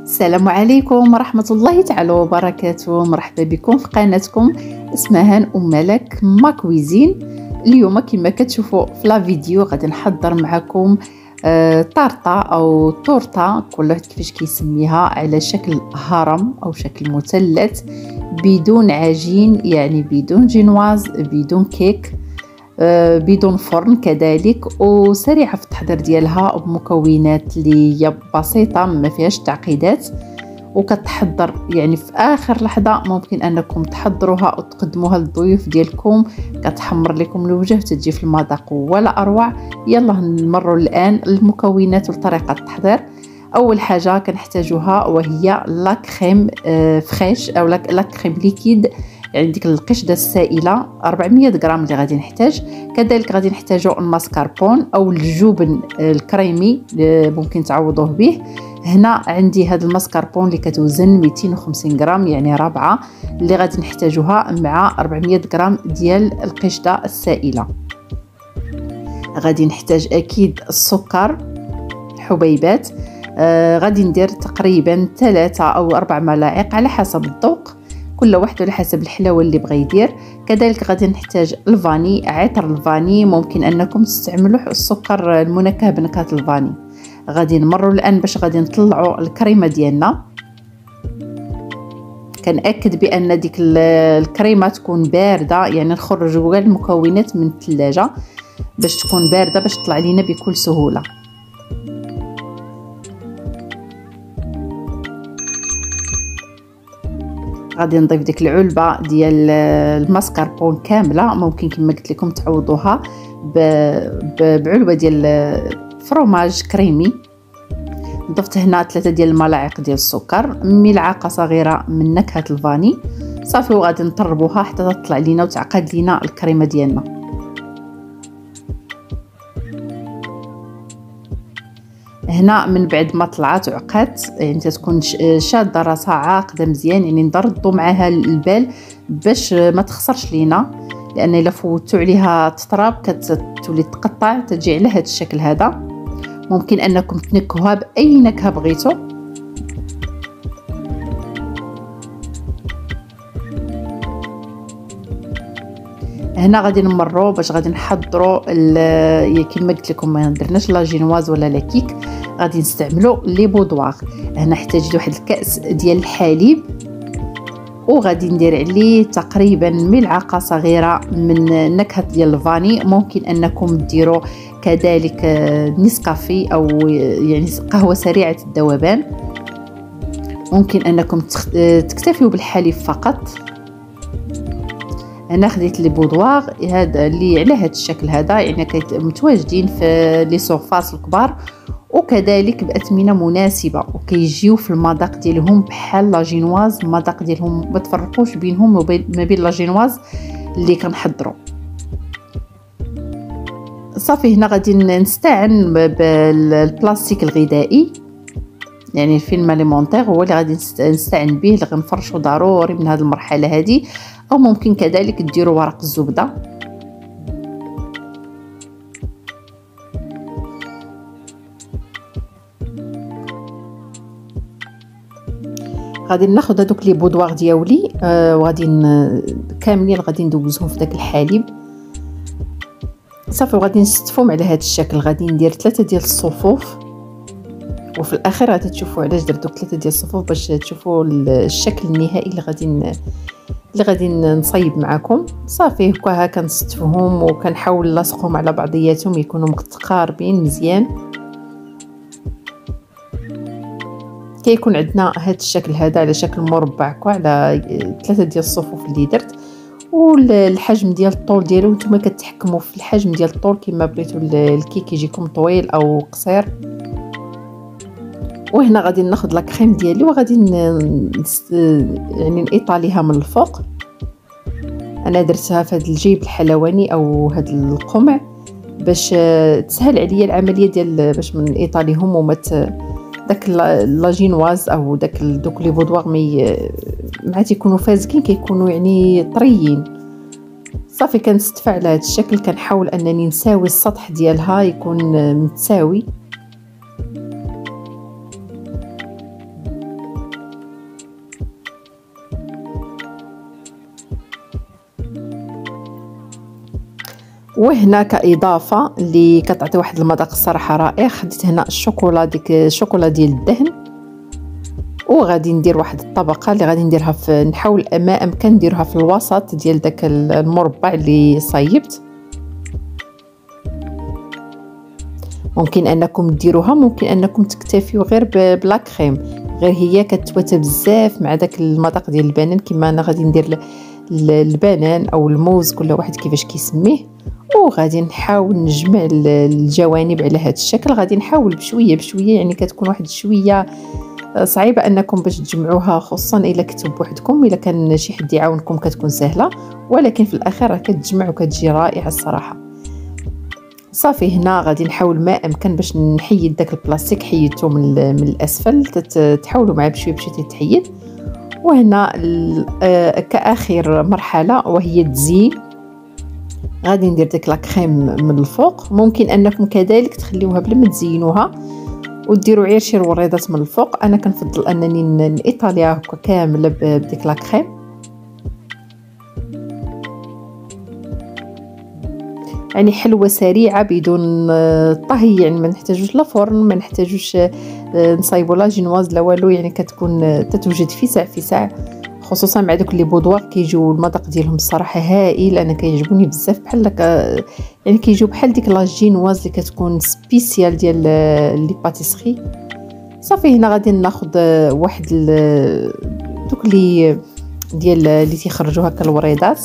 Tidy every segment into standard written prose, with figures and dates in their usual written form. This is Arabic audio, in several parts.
السلام عليكم ورحمة الله تعالى وبركاته. مرحبا بكم في قناتكم اسمها ملك ماكويزين. اليوم كما كتشوفوا في لا فيديو غادي نحضر معكم طارطة او تورته، كل واحد كيفاش كيسميها، على شكل هرم او شكل مثلث، بدون عجين، يعني بدون جينواز، بدون كيك، بدون فرن كذلك، وسريعه في التحضير ديالها بمكونات اللي هي بسيطه ما فيهاش تعقيدات، وكتحضر يعني في اخر لحظه ممكن انكم تحضروها وتقدموها للضيوف ديالكم، كتحمر لكم الوجه وتجي في المذاق ولا اروع. يلا نمروا الان المكونات وطريقه التحضير. اول حاجه كنحتاجوها وهي لا كريم فريش او لا كريم ليكيد، يعني ديك القشده السائله 400 غرام اللي غادي نحتاج. كذلك غادي نحتاجو الماسكاربون او الجبن الكريمي ممكن تعوضوه به. هنا عندي هذا الماسكاربون اللي كتوزن 250 غرام، يعني رابعه، اللي غادي نحتاجوها مع 400 غرام ديال القشده السائله. غادي نحتاج اكيد السكر حبيبات، غادي ندير تقريبا 3 أو 4 ملاعق على حسب الذوق، كل واحد على حسب الحلاوه اللي بغى يدير. كذلك غادي نحتاج الفاني، عطر الفاني، ممكن انكم تستعملوا السكر المنكه بنكهه الفاني. غادي نمروا الان باش غادي نطلعوا الكريمه ديالنا. كنأكد بان ديك الكريمه تكون بارده، يعني نخرجوا كاع المكونات من الثلاجه باش تكون بارده باش تطلع لينا بكل سهوله. غادي نضيف ديك العلبه ديال الماسكاربون كامله، ممكن كما قلت لكم تعوضوها بعلبه ديال فروماج كريمي. ضفت هنا 3 ديال الملاعق ديال السكر، ملعقه صغيره من نكهه الفاني، صافي، وغادي نطربوها حتى تطلع لينا وتعقد لينا الكريمه ديالنا. هنا من بعد ما طلعت وعقدت، يعني تكون شاده راسها عاقده مزيان، يعني نردوا معاها البال باش ما تخسرش لينا، لان الا فوتو عليها تطراب كتولي تقطع، تجي على هذا الشكل هذا. ممكن انكم تنكهوها باي نكهه بغيتو. هنا غادي نمروا باش غادي نحضروا كما قلت لكم ما درناش لا جينواز ولا لا كيك، غادي نستعملوا لي بودواغ. هنا احتاجت واحد الكاس ديال الحليب، وغادي ندير عليه تقريبا ملعقه صغيره من نكهه ديال الفاني. ممكن انكم ديروا كذلك نسكافي او يعني قهوه سريعه الذوبان. ممكن انكم تكتفيوا بالحليب فقط. انا خديت لي بودواغ هذا اللي على هذا الشكل هذا، يعني متواجدين في لي سورفاس الكبار، وكذلك باثمنه مناسبه، وكيجيو في المذاق ديالهم بحال لا جينواز. المذاق ديالهم ما تفرقوش بينهم ما بين لا جينواز اللي كنحضروا. صافي هنا غادي نستعن بالبلاستيك الغذائي، يعني الفيلم اليمونتير هو اللي غادي نستعن به، اللي غنفرشوا ضروري من هذه المرحله هذه، او ممكن كذلك ديروا ورق الزبده. غادي ناخذ هذوك لي بودواغ ديالي، وغادي كاملين غادي ندوزهم في داك الحليب صافي، وغادي نستفهم على هذا الشكل. غادي ندير 3 ديال الصفوف، وفي الاخير غادي تشوفوا علاش درت دوك 3 ديال الصفوف، باش تشوفوا الشكل النهائي اللي غادي نصايب معكم. صافي هكا كنستفهم وكنحاول نلاصقهم على بعضياتهم يكونوا متقاربين مزيان. كيكون عندنا هذا الشكل هذا على شكل مربع على 3 ديال الصفوف اللي درت، والحجم ديال الطول ديالو نتوما كتحكموا في الحجم ديال الطول كما بغيتو الكيك يجيكم طويل او قصير. وهنا غادي ناخذ لا كريم ديالي وغادي يعني نطاليها من الفوق. انا درتها في هذا الجيب الحلواني او هذا القمع باش تسهل عليا العمليه ديال باش من ايطاليهم وما داك لا جينواز او دوك لي بودواغ مع تيكونوا فازكين كيكونوا يعني طريين. صافي كنستفع على هذا الشكل، كنحاول انني نساوي السطح ديالها يكون متساوي. وهنا كاضافه اللي كتعطي واحد المذاق الصراحه رائع، خديت هنا الشوكولا، ديك الشوكولا ديال الدهن، وغادي ندير واحد الطبقه اللي غادي نديرها في، نحاول ما امكن نديرها في الوسط ديال داك المربع اللي صايبت. ممكن انكم ديروها، ممكن انكم تكتفيو غير بلا كريم، غير هي كتواتى بزاف مع داك المذاق ديال البنان. كما انا غادي ندير البنان او الموز، كل واحد كيفاش كيسميه، وغادي نحاول نجمع الجوانب على هذا الشكل. غادي نحاول بشويه بشويه، يعني كتكون واحد شويه صعيبه انكم باش تجمعوها، خصوصا الا كنتو بوحدكم. الا كان شي حد يعاونكم كتكون سهله، ولكن في الاخير راه كتجمع وكتجي رائعه الصراحه. صافي هنا غادي نحاول ما امكن باش نحيد داك البلاستيك، حيدته من الاسفل، تحاولوا معاه بشويه بشويه تتحيد. وهنا كاخر مرحله وهي التزيين، غادي ندير ديك لا كريم من الفوق. ممكن انكم كذلك تخليوها بلا ما تزينوها وديروا عير شي وريضات من الفوق. انا كنفضل انني نيطاليها هكا كامله بديك لا كريم. يعني حلوه سريعه بدون طهي، يعني ما نحتاجوش لا فرن، ما نحتاجوش نصايبوا لا جينواز لا والو، يعني كتكون تتوجد في ساعه في ساعه، خصوصا مع دوك لي بودوار كيجيو المذاق ديالهم الصراحه هائل. انا كيعجبوني بزاف، بحال يعني كيجيو بحال ديك لا جينواز اللي كتكون سبيسيال ديال لي باتيسري. صافي هنا غادي ناخذ واحد دوك اللي ديال اللي تيخرجوا هكا الوريضات،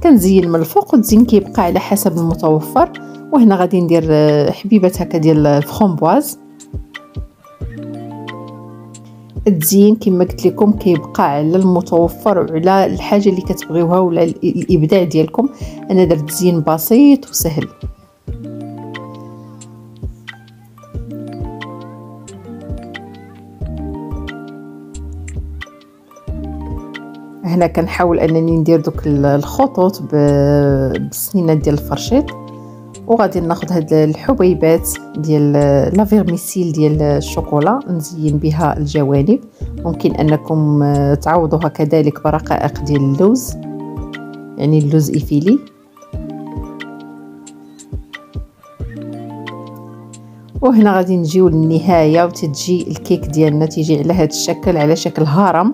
كنزين من الفوق والتزيين كيبقى على حسب المتوفر. وهنا غادي ندير حبيبات هكا ديال الفخومبواز. التزيين كما قلت لكم كيبقى على المتوفر وعلى الحاجه اللي كتبغيوها ولا الابداع ديالكم. انا درت تزيين بسيط وسهل. هنا كنحاول انني ندير دوك الخطوط بالسنينه ديال الفرشيط، وغادي ناخذ هاد الحبيبات ديال لا فيرميسيل ديال الشوكولا نزين بها الجوانب. ممكن انكم تعوضوها كذلك برقائق ديال اللوز، يعني اللوز ايفيلي. وهنا غادي نجيو للنهايه وتتجي الكيك ديالنا تيجي على هذا الشكل، على شكل هرم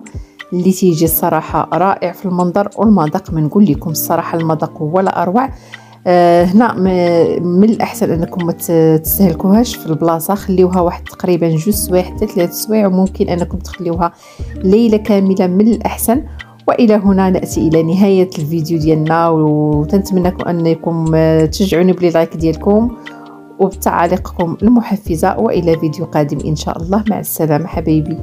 اللي تيجي الصراحه رائع في المنظر. والمذاق ما نقول لكم الصراحه المذاق هو لا اروع. هنا من الاحسن انكم ما تستهلكوهاش في البلاصه، خليوها واحد تقريبا 2 سوايع حتى 3 سوايع، وممكن انكم تخليوها ليله كامله من الاحسن. والى هنا ناتي الى نهايه الفيديو ديالنا، وتنتمنىكم انكم تشجعوني بلي لايك ديالكم وبتعاليقكم المحفزه. والى فيديو قادم ان شاء الله، مع السلامه حبايبي.